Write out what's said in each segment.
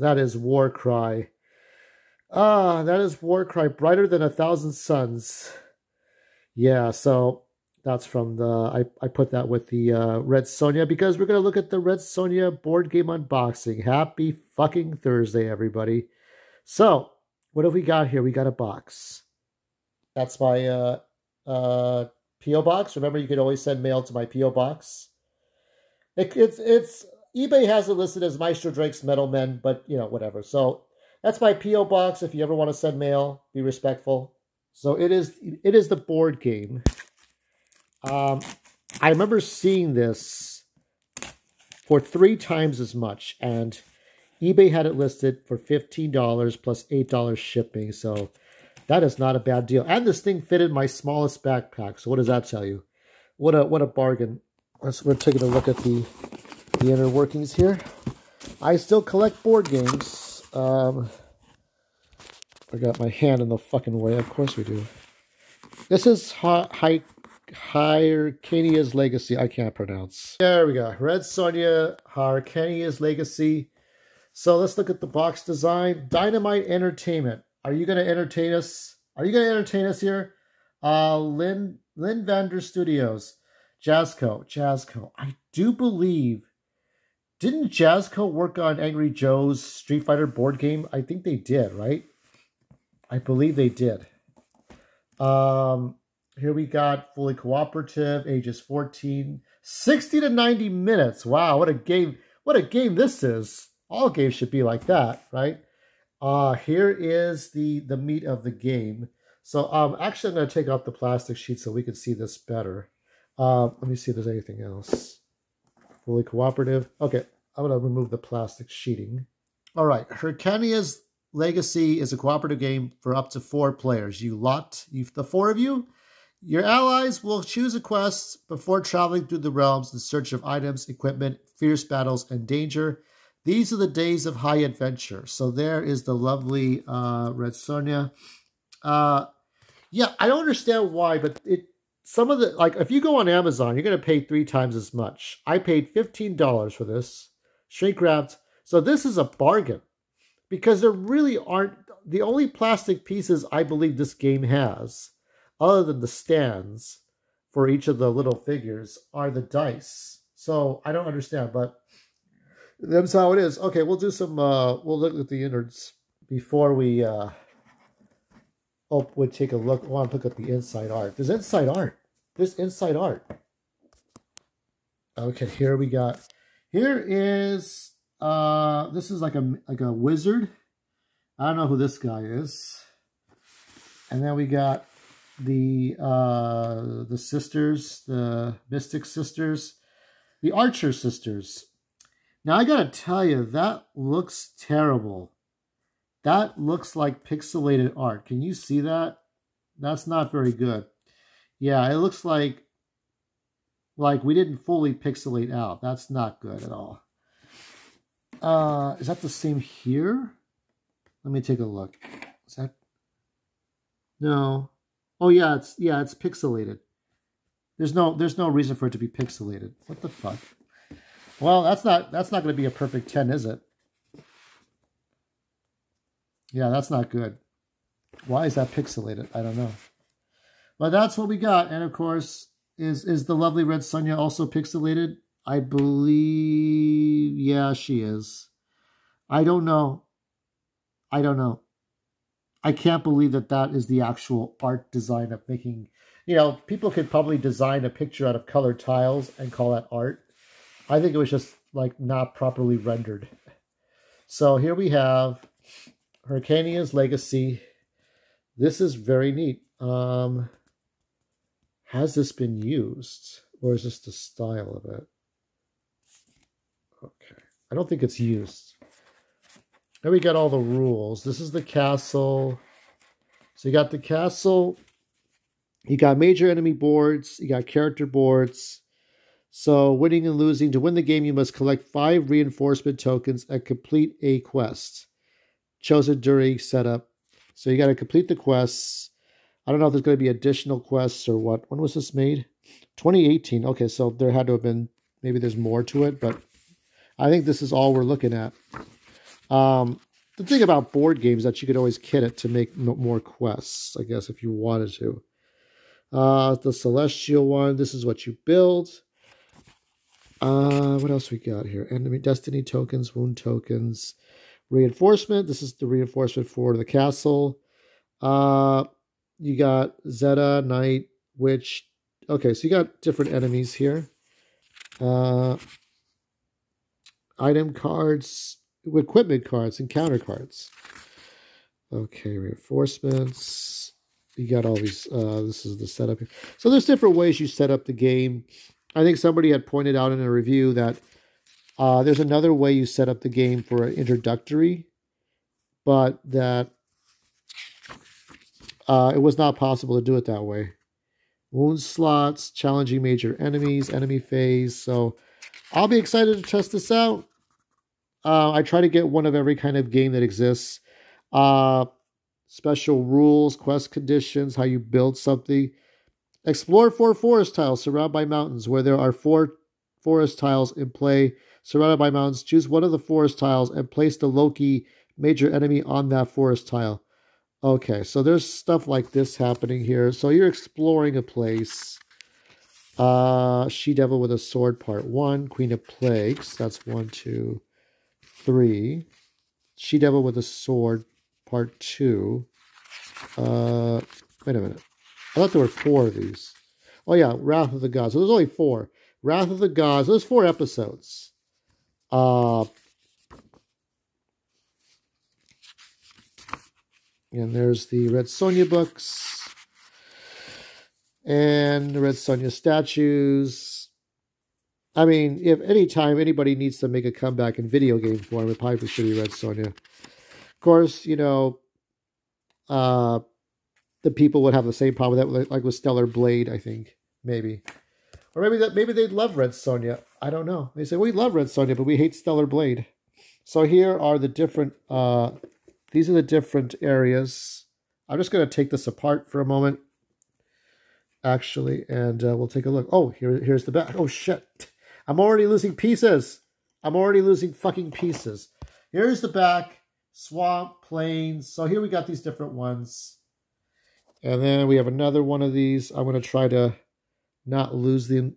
That is Warcry. Ah, that is Warcry. Brighter than 1,000 suns. Yeah, so that's from the... I put that with the Red Sonja because we're going to look at the Red Sonja board game unboxing. Happy fucking Thursday, everybody. So, what have we got here? We got a box. That's my P.O. box. Remember, you can always send mail to my P.O. box. It's eBay has it listed as Maestro Drake's Metal Men, but, you know, whatever. So, that's my P.O. box. If you ever want to send mail, be respectful. So, it is the board game. I remember seeing this for 3 times as much, and eBay had it listed for $15 plus $8 shipping, so that is not a bad deal. And this thing fitted my smallest backpack, so what does that tell you? What a bargain. We're taking a look at the inner workings here. I still collect board games. I got my hand in the fucking way. Of course we do. This is Hyrcania's Legacy. I can't pronounce. There we go. Red Sonja, Hyrcania's Legacy. So let's look at the box design. Dynamite Entertainment. Are you going to entertain us? Are you going to entertain us here? Lynn Vander Studios. Jazzco. I do believe... Didn't Jazzco work on Angry Joe's Street Fighter board game? I think they did, right? I believe they did. Here we got fully cooperative, ages 14, 60 to 90 minutes. Wow, what a game. What a game this is. All games should be like that, right? Here is the meat of the game. So actually I'm going to take off the plastic sheet so we can see this better. Let me see if there's anything else. Fully cooperative. Okay, I'm going to remove the plastic sheeting. All right, Hyrcania's Legacy is a cooperative game for up to 4 players. The 4 of you, your allies will choose a quest before traveling through the realms in search of items, equipment, fierce battles, and danger. These are the days of high adventure. So there is the lovely Red Sonja. Yeah, I don't understand why, but some of the, like, if you go on Amazon, you're going to pay 3 times as much. I paid $15 for this, shrink wrapped. So this is a bargain because there really aren't, the only plastic pieces I believe this game has, other than the stands for each of the little figures, are the dice. So I don't understand, but that's how it is. Okay, we'll do some, we'll look at the innards before we, we'll take a look. I want to look at the inside art. There's inside art. There's inside art. Okay, here we got, here is, this is like a wizard. I don't know who this guy is. And then we got the sisters, the Mystic Sisters, the Archer Sisters. Now, I gotta tell you, that looks terrible. That looks like pixelated art. Can you see that? That's not very good. Yeah, it looks like we didn't fully pixelate out. That's not good at all. Is that the same here? Let me take a look. Is that? No. Oh yeah, it's pixelated. There's no reason for it to be pixelated. What the fuck? Well, that's not going to be a perfect 10, is it? Yeah, that's not good. Why is that pixelated? I don't know. But that's what we got. And of course, is the lovely Red Sonja also pixelated? I believe, yeah, she is. I don't know. I can't believe that is the actual art design of making, you know, people could probably design a picture out of colored tiles and call that art. I think it was just like not properly rendered. So here we have Hyrcania's Legacy. This is very neat. Has this been used? Or is this the style of it? Okay. I don't think it's used. Then we got all the rules. This is the castle. So you got the castle. You got major enemy boards. You got character boards. So winning and losing. To win the game, you must collect 5 reinforcement tokens and complete a quest chosen during setup. So you got to complete the quests. I don't know if there's going to be additional quests or what. When was this made? 2018. Okay, so there had to have been, maybe there's more to it, but I think this is all we're looking at. The thing about board games is that you could always kit it to make more quests, I guess, if you wanted to. The Celestial one, this is what you build. What else we got here? Enemy Destiny tokens, wound tokens, reinforcement. This is the reinforcement for the castle. You got Zeta, Knight, Witch. Okay, so you got different enemies here. Item cards, equipment cards, encounter cards. Okay, reinforcements. You got all these. This is the setup. So there's different ways you set up the game. I think somebody had pointed out in a review that there's another way you set up the game for an introductory, but that it was not possible to do it that way. Wound slots, challenging major enemies, enemy phase. So I'll be excited to test this out. I try to get one of every kind of game that exists. Special rules, quest conditions, how you build something. Explore 4 forest tiles surrounded by mountains. Where there are 4 forest tiles in play surrounded by mountains, choose one of the forest tiles and place the Loki major enemy on that forest tile. Okay, so there's stuff like this happening here. So you're exploring a place. She-Devil with a Sword, Part 1. Queen of Plagues. That's 1, 2, 3. She-Devil with a Sword, Part 2. Wait a minute. I thought there were 4 of these. Oh, yeah, Wrath of the Gods. So there's only 4. Wrath of the Gods. There's 4 episodes. And there's the Red Sonja books. And the Red Sonja statues. I mean, if any time anybody needs to make a comeback in video game form, it probably should be Red Sonja. Of course, you know, the people would have the same problem with that, like with Stellar Blade, I think. Maybe. Or maybe they'd love Red Sonja. I don't know. They say, we love Red Sonja, but we hate Stellar Blade. So here are the different... these are the different areas. I'm just going to take this apart for a moment, actually, and we'll take a look. Oh, here's the back. Oh, shit. I'm already losing pieces. I'm already losing fucking pieces. Here's the back. Swamp, plains. So here we got these different ones. And then we have another one of these. I'm going to try to not lose them.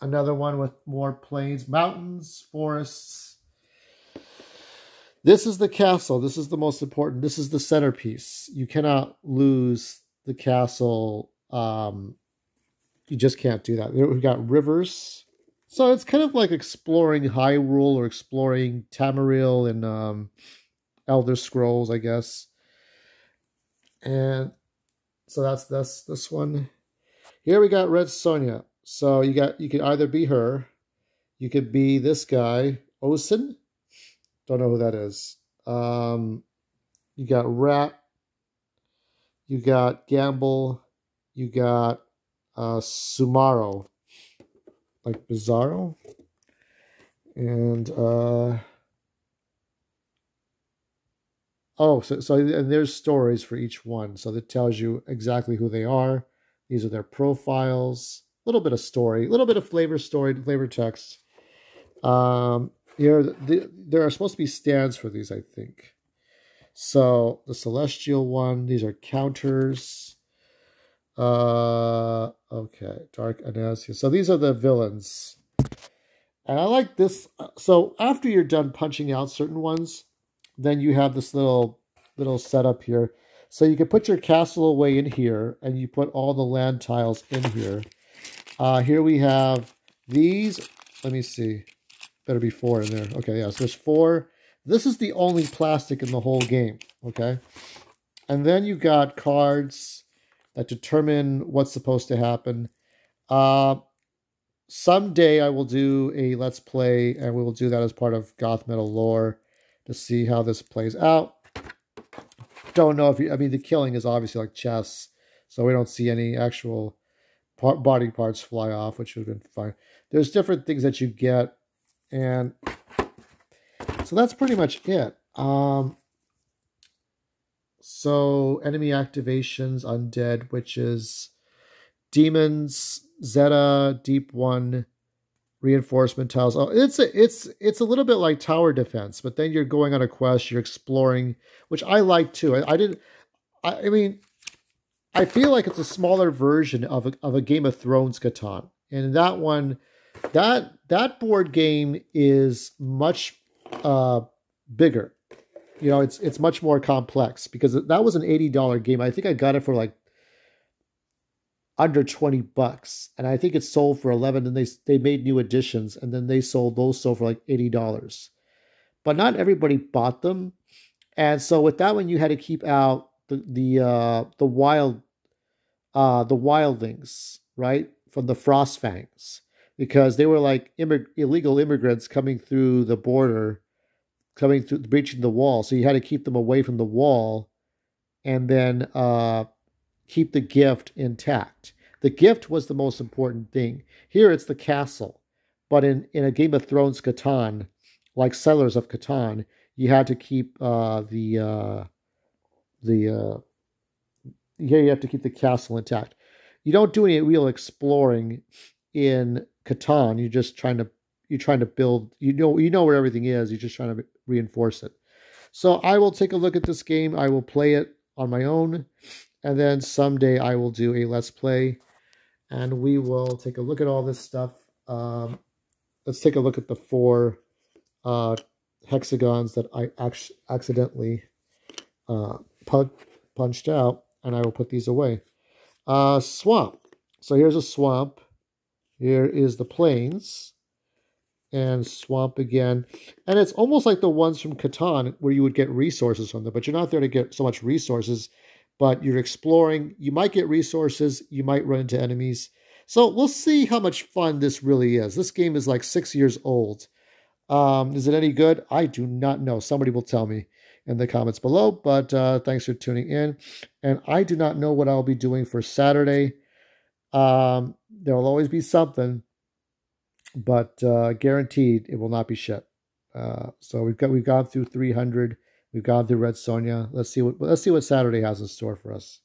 Another one with more plains, mountains, forests. This is the castle. This is the most important. This is the centerpiece. You cannot lose the castle. You just can't do that. We've got rivers. So it's kind of like exploring Hyrule or exploring Tamriel and Elder Scrolls, I guess. And so that's this one. Here we got Red Sonja. So you could either be her, you could be this guy, Osen. Don't know who that is. You got Rat. You got Gamble. You got Sumaro. Like Bizarro. And and there's stories for each one. So that tells you exactly who they are. These are their profiles. A little bit of story. A little bit of flavor text. Here, there are supposed to be stands for these, I think. So, the Celestial one, these are counters. Okay, Dark Anasia. So, these are the villains. And I like this. So, after you're done punching out certain ones, then you have this little setup here. So, you can put your castle away in here, and you put all the land tiles in here. Here we have these. Let me see. Better be 4 in there. Okay, yeah, so there's 4. This is the only plastic in the whole game, okay? And then you got cards that determine what's supposed to happen. Someday I will do a Let's Play, and we will do that as part of Goth-Metal Lore to see how this plays out. Don't know if I mean, the killing is obviously like chess, so we don't see any actual body parts fly off, which would have been fine. There's different things that you get. And so that's pretty much it. So enemy activations, undead, witches, demons, Zeta, Deep One, reinforcement tiles. Oh, it's a little bit like tower defense, but then you're going on a quest, you're exploring, which I like too. I didn't. I mean, I feel like it's a smaller version of a Game of Thrones Catan, and that one, that board game is much bigger. You know, it's much more complex because that was an $80 game. I think I got it for like under $20, and I think it sold for 11. And they made new editions, and then those sold for like $80. But not everybody bought them, and so with that one, you had to keep out the wildlings, right, from the Frostfangs, because they were like illegal immigrants coming through the border, coming through breaching the wall. So you had to keep them away from the wall, and then keep the gift intact. The gift was the most important thing. Here it's the castle. But in a Game of Thrones Catan, like Settlers of Catan, you had to keep here you have to keep the castle intact. You don't do any real exploring in Catan. You're trying to build, you know where everything is. You're just trying to reinforce it. So I will take a look at this game. I will play it on my own. And then someday I will do a Let's Play, and we will take a look at all this stuff. Let's take a look at the 4 hexagons that I accidentally punched out, and I will put these away. Swamp. So here's a swamp. Here is the plains. And swamp again. And it's almost like the ones from Catan where you would get resources from them, but you're not there to get so much resources. But you're exploring. You might get resources. You might run into enemies. So we'll see how much fun this really is. This game is like 6 years old. Is it any good? I do not know. Somebody will tell me in the comments below. But thanks for tuning in. And I do not know what I'll be doing for Saturday. There will always be something. But guaranteed it will not be shit. So we've gone through 300. We've gone through Red Sonja. Let's see what Saturday has in store for us.